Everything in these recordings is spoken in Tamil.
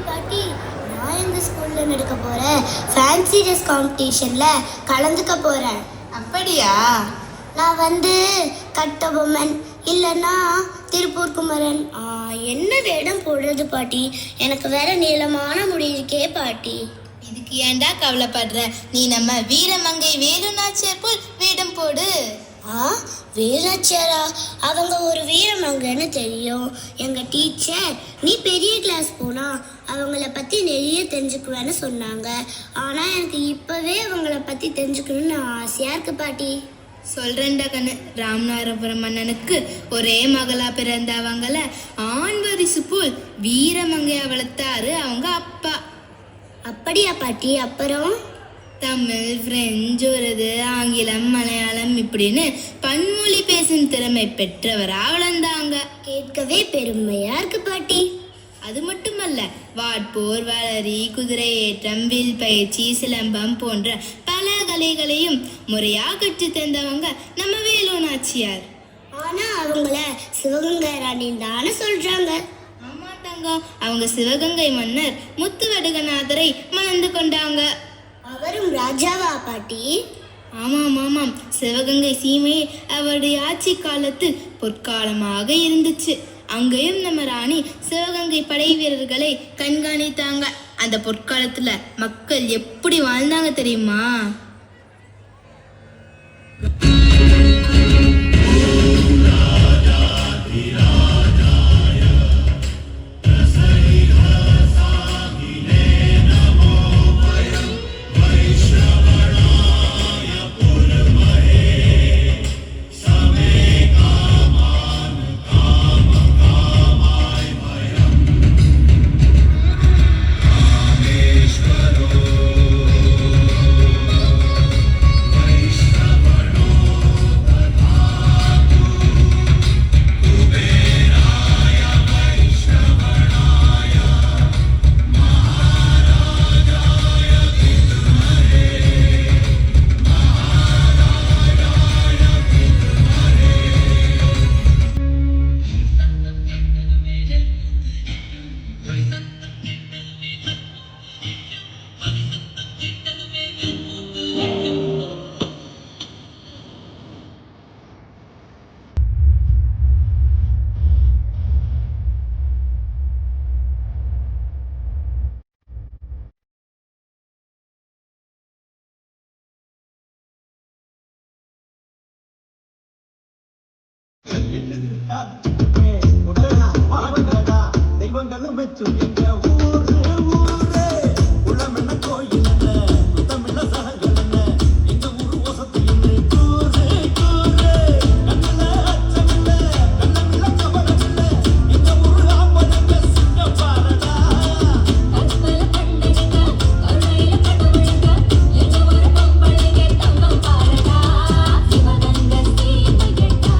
பாட்டி, நான் எங்க ஸ்கூல்ல நடக்க போறேன் ஃபேன்சி ட்ரெஸ் காம்படிஷன்ல கலந்துக்க போறேன். அப்படியா? நான் கட்டபொம்மன் இல்லைன்னா திருப்பூர் குமரன். என்ன வேடம் போடுறது பாட்டி? எனக்கு வேற நீளமான முடி இருக்கே பாட்டி. இதுக்கு ஏன்டா கவலைப்படுற? நீ நம்ம வீரமங்கை வேலு நாச்சியார் போல் வேடம் போடு. வேலாச்சாரா? அவங்க ஒரு வீரமங்கன்னு தெரியும். எங்க டீச்சர் நீ பெரிய கிளாஸ் போனா அவங்கள பத்தி நிறைய தெரிஞ்சுக்குவேன்னு சொன்னாங்க. ஆனா எனக்கு இப்பவே அவங்கள பத்தி தெரிஞ்சுக்கணும்னு ஆசையா இருக்கு பாட்டி. சொல்றேன்டா கண்ணு, ராமநாதபுரம் மன்னனுக்கு ஒரே மகளா பிறந்தவங்கள ஆண் வரிசு போல் வீரமங்கையா வளர்த்தாரு அவங்க அப்பா. அப்படியா பாட்டி? அப்புறம் தமிழ், பிரெஞ்சு, உருது, ஆங்கிலம், மலையாளம் இப்படின்னு பன்மொழி பேசும் திறமை பெற்றவரா வளர்ந்தாங்க. கேட்கவே பெருமையா இருக்கு பாட்டி. அது மட்டுமல்ல, வாட்போர், வளரி, குதிரை ஏற்றம், வில் பயிற்சி, சிலம்பம் போன்ற பல கலைகளையும் முறையா கற்று தந்தவங்க நம்ம வேலு நாச்சியார். ஆனா அவங்கள சிவகங்கை ராணின்னு தானே சொல்றாங்க. ஆமா தங்கம், அவங்க சிவகங்கை மன்னர் முத்துவடுகநாதரை மணந்து கொண்டாங்க. அவரும் ராஜாவா பாட்டி? ஆமாம் ஆமாம், சிவகங்கை சீமையே அவருடைய ஆட்சி காலத்தில் பொற்காலமாக இருந்துச்சு. அங்கேயும் நம்ம ராணி சிவகங்கை படை வீரர்களை கண்காணித்தாங்க. அந்த பொற்காலத்துல மக்கள் எப்படி வாழ்ந்தாங்க தெரியுமா? தெய்வங்களும் வெச்சு எங்க ஊரு ஊரே உளமென்ன கோயில் என்ன தமிழ சகங்கள் என்ன எங்க ஊரு வசதி என்று கூறு கூறு கண்ணுல அச்சமில்ல கண்ணமில்ல கவனமில்ல எங்க ஊரு ஆம்பளங்க சின்ன பாரடா கற்பல கண்டறிங்க கருணையில கடவுளுங்க எங்க ஊரு பொம்பளைங்க தங்கம் பாரடா சிவகங்கை சீமையடா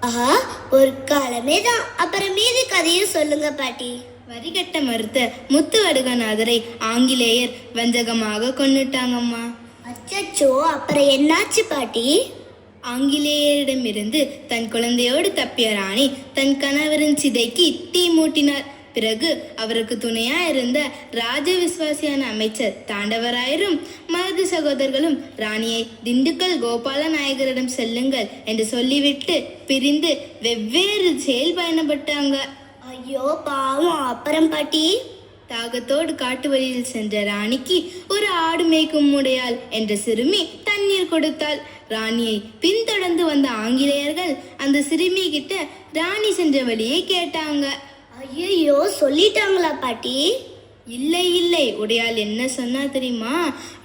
ஆஹா, ஒரு காலமே தான். அப்புறம் மீதி கதையும் சொல்லுங்க பாட்டி. வரிகட்ட மறுத்த முத்துவடுகநாதரை ஆங்கிலேயர் வஞ்சகமாக கொன்னுட்டாங்கம்மா. அச்சச்சோ, அப்புறம் என்னாச்சு பாட்டி? ஆங்கிலேயரிடமிருந்து தன் குழந்தையோடு தப்பிய ராணி தன் கணவரின் சிதைக்கு தீ மூட்டினார். பிறகு அவருக்கு துணையா இருந்த ராஜ விசுவாசியான அமைச்சர் தாண்டவராயரும் மருது சகோதரர்களும் ராணியை திண்டுக்கல் கோபால நாயகரிடம் செல்லுங்கள் என்று சொல்லிவிட்டு பிரிந்து வெவ்வேறு செயல் பயணப்பட்டாங்க. ஐயோ பாவம். அப்புறம் பாட்டி? தாகத்தோடு காட்டு வழியில் சென்ற ராணிக்கு ஒரு ஆடு மேய்க்கும் உடையாள் என்ற சிறுமி தண்ணீர் கொடுத்தாள். ராணியை பின்தொடர்ந்து வந்த ஆங்கிலேயர்கள் அந்த சிறுமி கிட்ட ராணி சென்ற வழியை கேட்டாங்க. ஐயோ, சொல்லிட்டாங்களா பாட்டி? இல்லை இல்லை, உடையாள் என்ன சொன்னா தெரியுமா?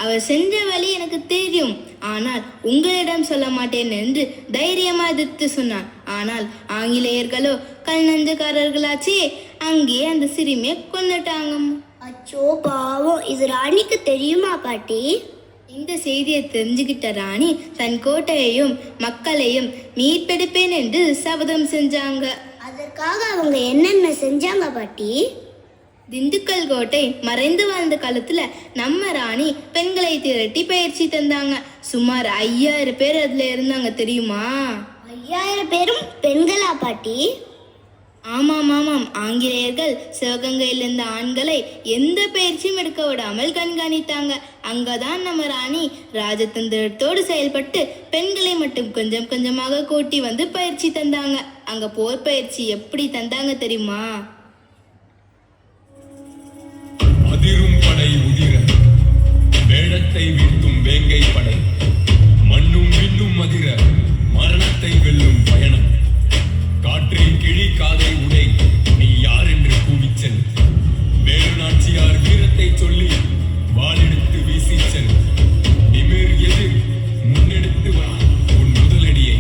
அவர் சென்ற வழி எனக்கு தெரியும், ஆனால் உங்களிடம் சொல்ல மாட்டேன் என்று தைரியமா எதிர்த்து சொன்னான். ஆனால் ஆங்கிலேயர்களோ கல் நஞ்சக்காரர்களாச்சே, அங்கே அந்த சிறுமியை கொன்னுட்டாங்க. அச்சோ பாவம். இது ராணிக்கு தெரியுமா பாட்டி? இந்த செய்தியை தெரிஞ்சுக்கிட்ட ராணி தன் கோட்டையையும் மக்களையும் மீட்பெடுப்பேன் என்று சபதம் செஞ்சாங்க. அதற்காக அவங்க என்னென்ன செஞ்சாங்க பாட்டி? திண்டுக்கல் கோட்டை மறைந்து வாழ்ந்த காலத்துல நம்ம ராணி பெண்களை திரட்டி பயிற்சி தந்தாங்க. சுமார் 5000 பேர் அதுல இருந்தாங்க தெரியுமா? 5000 பேரும் பெண்களா பாட்டி? ஆமாம் ஆமாம், ஆங்கிலேயர்கள் சிவகங்கையில் இருந்த ஆண்களை எந்த பயிற்சியும் எடுக்க விடாமல் கண்காணித்தாங்க. அங்கதான் நம்ம ராணி ராஜதந்திரத்தோடு செயல்பட்டு பெண்களை மட்டும் கொஞ்சம் கொஞ்சமாக கூட்டி வந்து பயிற்சி தந்தாங்க. அங்க போர் பயிற்சி எப்படி தந்தாங்க தெரியுமா? அதிரும் படை உதிர வேடத்தை வீழ்த்தும் வேங்கை படை, மண்ணும் விண்ணும் அதிர மரணத்தை வெல்லும் பயணம், காற்றில் கிழி காதை உடை நீ யார் என்று கூவிச்சல், வேலு நாச்சியார் வீரத்தை சொல்லி வாளெடுத்து வீசிச்சல், நிமிர் எதிர் முன்னெடுத்து வா உன் முதலடியை.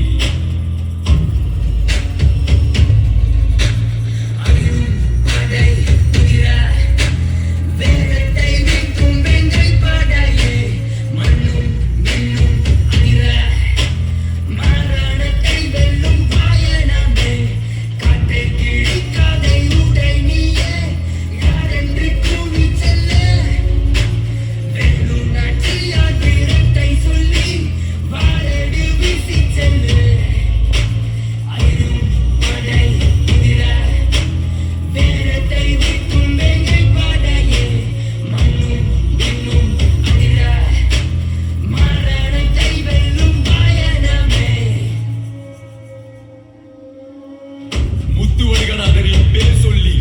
முத்துவடுகநாதரின் பேர் சொல்லி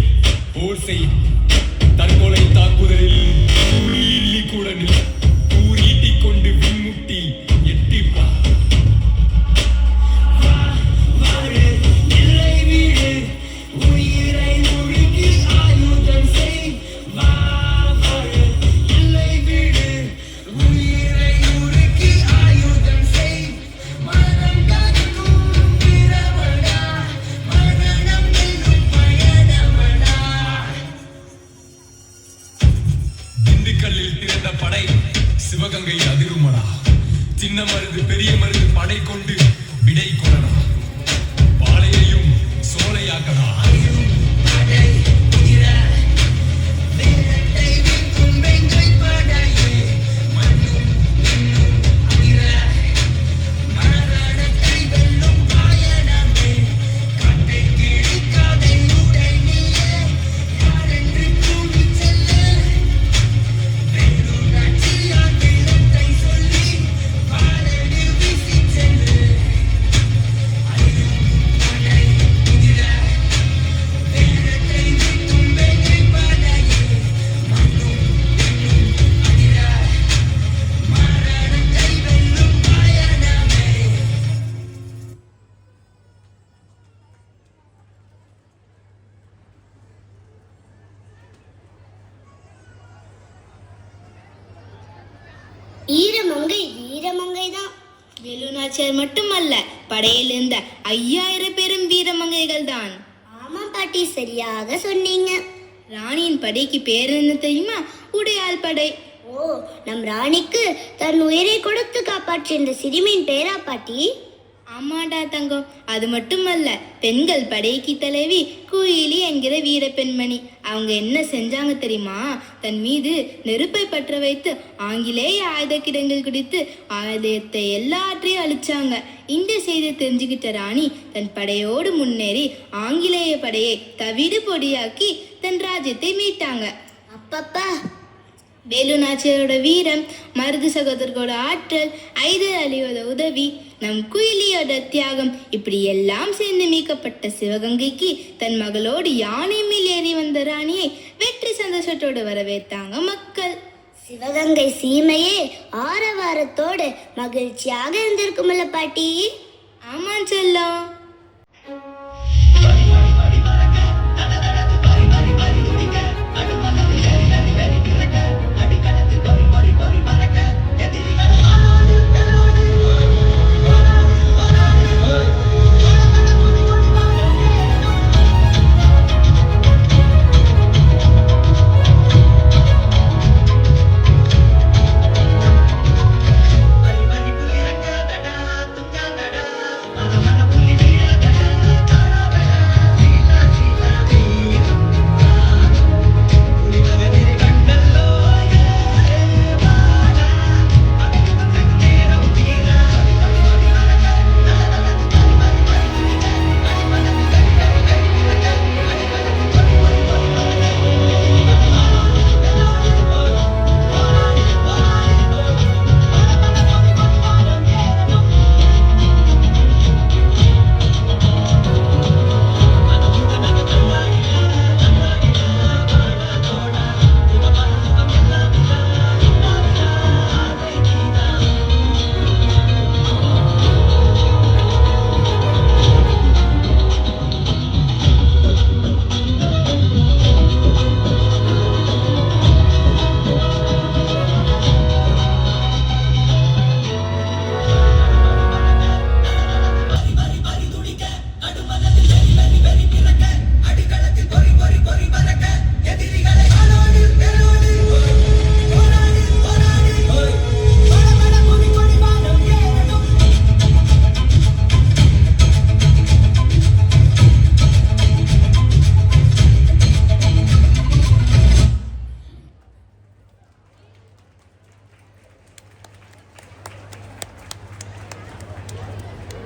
போர் செய், தற்கொலை தாக்குதலில் கூறி கூட நில், கூறீட்டிக் கொண்டு விண்முட்டி எட்டிப்பா. திண்டுக்கல்லில் திறந்த படை சிவகங்கை அதிருமடா, சின்ன மருது பெரிய மருது படை கொண்டு விடை கொடடா, பாளையையும் சோலையாக்கடா. ஈரமங்கை வீரமங்கை தான். வேலுநாச்சியார் மட்டுமல்ல, படையில் இருந்த 5000 பேரும் வீரமங்கைகள் தான். ஆமா பாட்டி, சரியாக சொன்னீங்க. ராணியின் படைக்கு பேர் என்ன தெரியுமா? உடையாள் படை. ஓ, நம் ராணிக்கு தன் உயிரை கொடுத்து காப்பாற்றிய இந்த சிறுமியின் பேரா பாட்டி? ஆமாடா தங்கம், அது மட்டுமல்ல, பெண்கள் படைக்கு தலைவி குயிலி என்கிற வீர பெண்மணி. அவங்க என்ன செஞ்சாங்க தெரியுமா? தன் மீது நெருப்பை பற்ற வைத்து ஆங்கிலேய ஆயுத கிடங்கில் குடித்து ஆயுதத்தை எல்லாற்றையும் அழிச்சாங்க. இந்த செய்தி தெரிஞ்சுக்கிட்ட ராணி தன் படையோடு முன்னேறி ஆங்கிலேய படையை தவிடு பொடியாக்கி தன் ராஜ்யத்தை மீட்டாங்க. அப்பப்பா, வேலு நாச்சியாரோட வீரம், மருது சகோதரர்களோட ஆற்றல், ஐதர் அலியோட உதவி, நம் குயிலியோட தியாகம், இப்படி எல்லாம் சேர்ந்து மீட்கப்பட்ட சிவகங்கைக்கு தன் மகளோடு யானை மேல் ஏறி வந்த ராணியை வெற்றி சந்தோஷத்தோடு வரவேற்றாங்க மக்கள். சிவகங்கை சீமையே ஆரவாரத்தோடு மகிழ்ச்சியாக இருந்திருக்குமல்ல பாட்டி? ஆமா செல்லம்.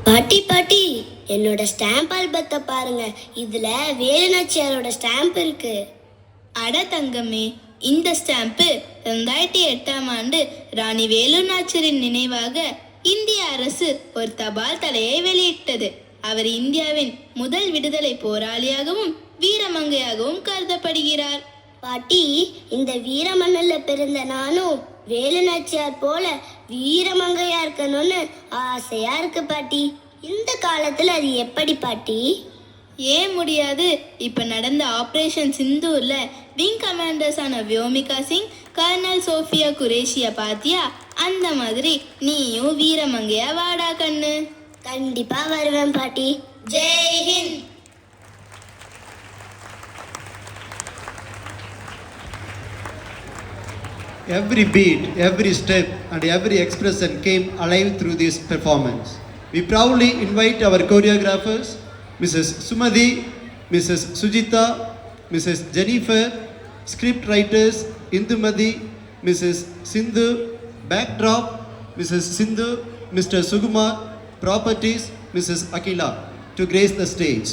பாட்டி பாட்டி, என்னோட ஸ்டாம்ப் ஆல்பத்தை பாருங்க. இதுல வேலுநாச்சியாரோட ஸ்டாம்ப் இருக்கு. அட தங்கமே, இந்த ஸ்டாம்ப்பு 2008ஆம் ஆண்டு ராணி வேலு நாச்சியாரின் நினைவாக இந்திய அரசு ஒரு தபால் தலையை வெளியிட்டது. அவர் இந்தியாவின் முதல் விடுதலை போராளியாகவும் வீரமங்கையாகவும் கருதப்படுகிறார். பாட்டி, இந்த வீரமண்ணில் பிறந்த நானும் வேலுநாச்சியார் போல வீரமங்கையா இருக்கணும்னு ஆசையா இருக்கு பாட்டி. இந்த காலத்துல அது எப்படி பாட்டி? ஏன் முடியாது? இப்ப நடந்த ஆபரேஷன் சிந்தூர்ல விங் கமாண்டர்ஸான வியோமிகா சிங், கர்னல் சோஃபியா குரேஷியா பாத்தியா? அந்த மாதிரி நீயும் வீரமங்கையா வாடா கண்ணு. கண்டிப்பா வருவேன் பாட்டி. Jai Hind. Every beat, every step, and every expression came alive through this performance. We proudly invite our choreographers, Mrs. Sumadi, Mrs. Sujita, Mrs. Jennifer, script writers Indumadi, Mrs. Sindhu, backdrop Mrs. Sindhu, Mr. Sugumar, properties Mrs. Akila, to grace the stage.